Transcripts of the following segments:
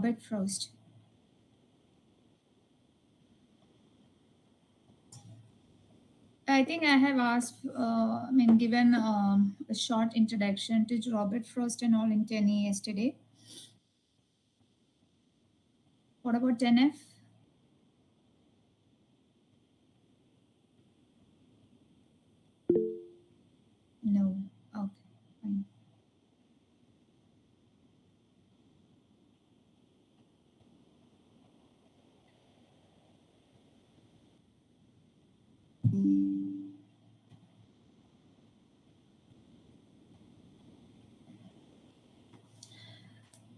Robert Frost. I think I have given a short introduction to Robert Frost and all in 10E yesterday. What about 10F? No. Okay, fine.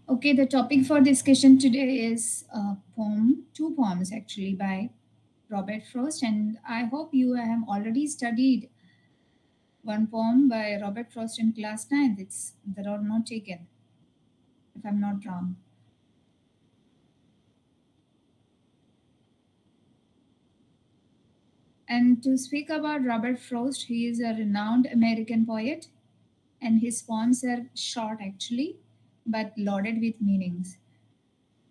Okay, the topic for discussion today is a poem, two poems actually by Robert Frost, and I hope you have already studied one poem by Robert Frost in class 9. It's The Road Not Taken, if I'm not wrong. And to speak about Robert Frost, he is a renowned American poet, and his poems are short actually, but loaded with meanings,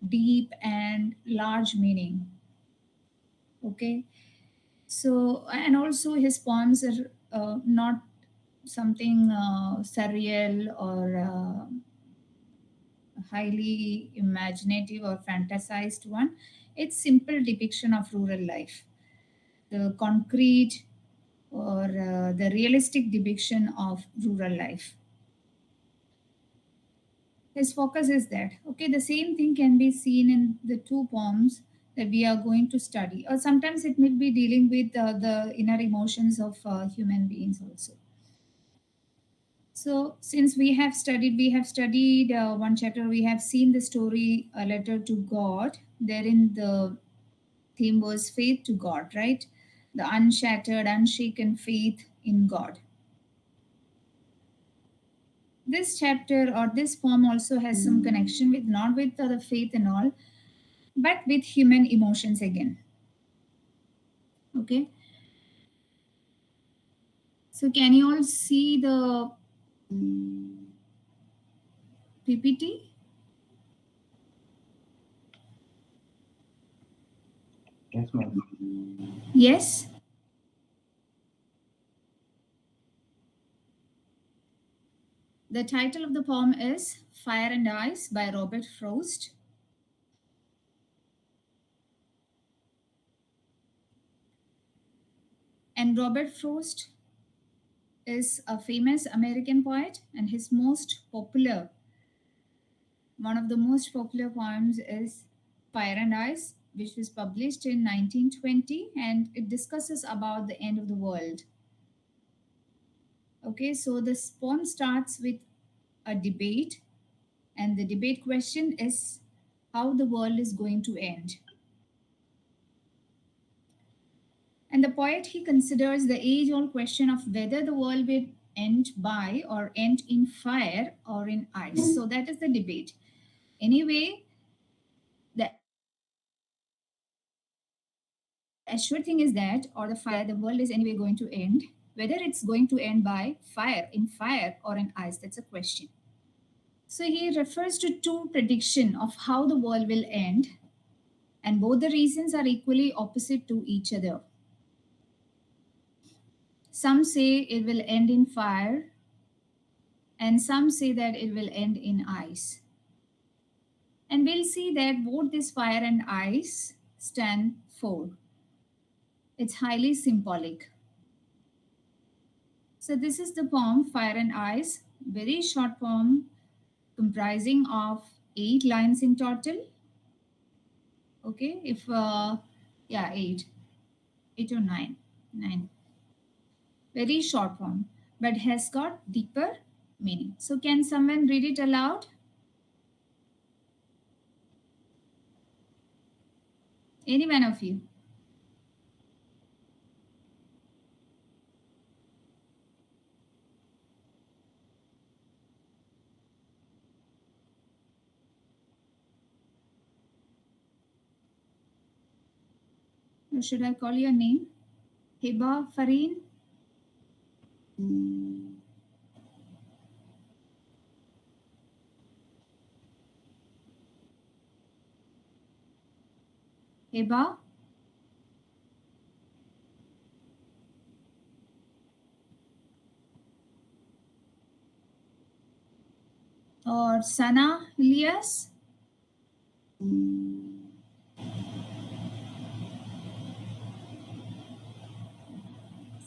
deep and large meaning. Okay, so and also his poems are not something surreal or highly imaginative or fantasized one. It's simple depiction of rural life, the concrete or the realistic depiction of rural life. His focus is that. Okay, the same thing can be seen in the two poems that we are going to study, or sometimes it may be dealing with the inner emotions of human beings also. So, since we have studied one chapter, we have seen the story, A Letter to God. Therein, the theme was faith to God, right? The unshattered, unshaken faith in God. This chapter or this poem also has some connection with not with the faith and all, but with human emotions again. Okay, so can you all see the PPT? Yes, ma'am. Yes. The title of the poem is Fire and Ice by Robert Frost. And Robert Frost is a famous American poet, and his most popular, one of the most popular poems is Fire and Ice, which was published in 1920, and it discusses about the end of the world. Okay, so this poem starts with a debate, and the debate question is how the world is going to end. And the poet he considers the age old question of whether the world will end by or end in fire or in ice. So that is the debate. Anyway, the assured thing is that, or the fire, the world is anyway going to end. Whether it's going to end by fire, or in ice, that's a question. So he refers to two prediction of how the world will end, and both the reasons are equally opposite to each other. Some say it will end in fire, and some say that it will end in ice. And we'll see that both this fire and ice stand for. It's highly symbolic. So this is the poem Fire and Ice, very short poem comprising of 8 lines in total. Okay, if yeah, eight or nine. Very short poem, but has got deeper meaning. So can someone read it aloud? Any one of you? Or should I call your name? Hiba Fareen? Heba or Sana Ilyas?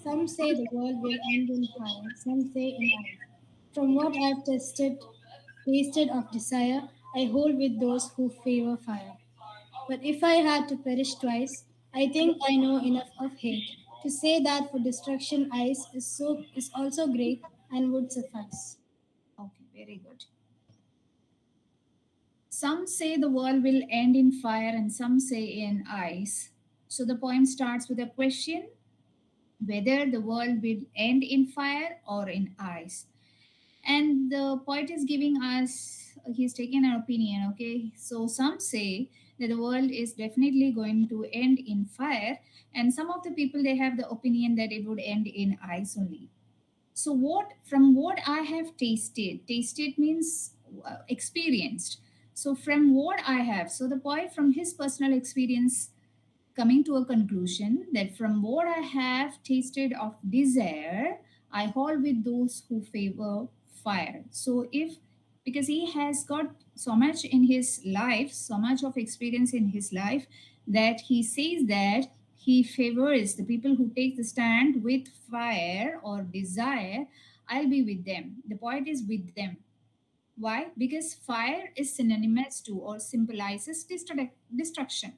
Some say the world will end in fire, some say in ice. From what I've tasted of desire, I hold with those who favor fire. But if I had to perish twice, I think I know enough of hate to say that for destruction ice is also great and would suffice. Okay, very good. Some say the world will end in fire and some say in ice. So the poem starts with a question whether the world will end in fire or in ice. And the poet is giving us, he's taking an opinion, okay? So some say that the world is definitely going to end in fire, and some of the people they have the opinion that it would end in ice only. So what from what I have tasted means experienced. So from what I have, so the poet from his personal experience coming to a conclusion that from what I have tasted of desire, I hold with those who favor fire. So if because he has got so much in his life, so much of experience in his life, that he says that he favors the people who take the stand with fire or desire. I'll be with them. The poet is with them. Why? Because fire is synonymous to or symbolizes destruction.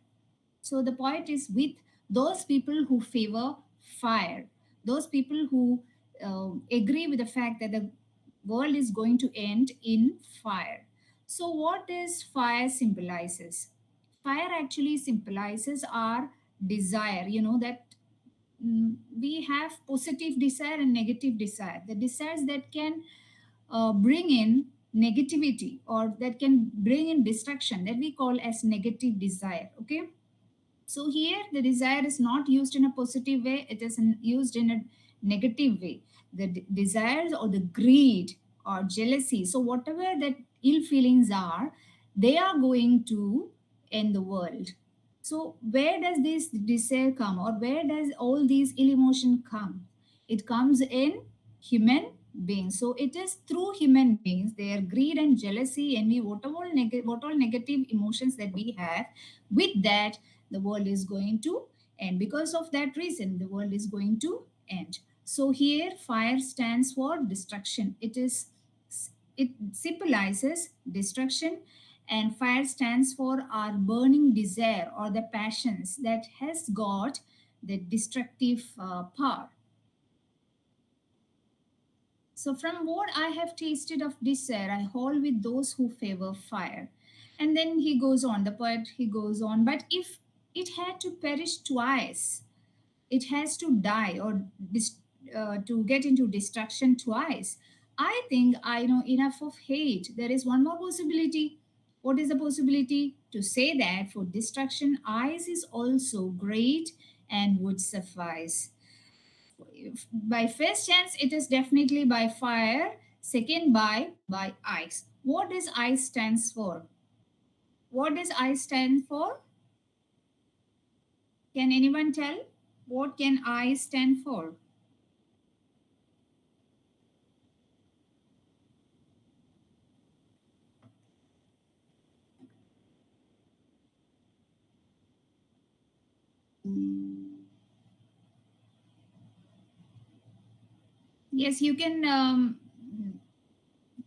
So the poet is with those people who favor fire, those people who agree with the fact that the world is going to end in fire. So, what does fire symbolizes? Fire actually symbolizes our desire. You know that we have positive desire and negative desire. The desires that can bring in negativity or that can bring in destruction that we call as negative desire. Okay, so here the desire is not used in a positive way, it is used in a negative way. The desires or the greed or jealousy, so whatever that ill feelings are, they are going to end the world. So where does this desire come or where does all these ill emotion come? It comes in human beings. So it is through human beings, their greed and jealousy, envy, what all negative emotions that we have, with that the world is going to end. Because of that reason, the world is going to end. So here, fire stands for destruction. It symbolizes destruction, and fire stands for our burning desire or the passions that has got the destructive power. So, from what I have tasted of desire, I hold with those who favor fire. And then he goes on, the poet, he goes on, but if it had to perish twice, it has to die or to get into destruction twice. I think I know enough of hate. There is one more possibility. What is the possibility? To say that for destruction, eyes is also great and would suffice. By first chance, it is definitely by fire. Second, by ice. What does ice stands for? What does ice stand for? Can anyone tell? What can ice stand for? Yes, you can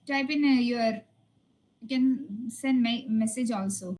type in your. You can send my message also.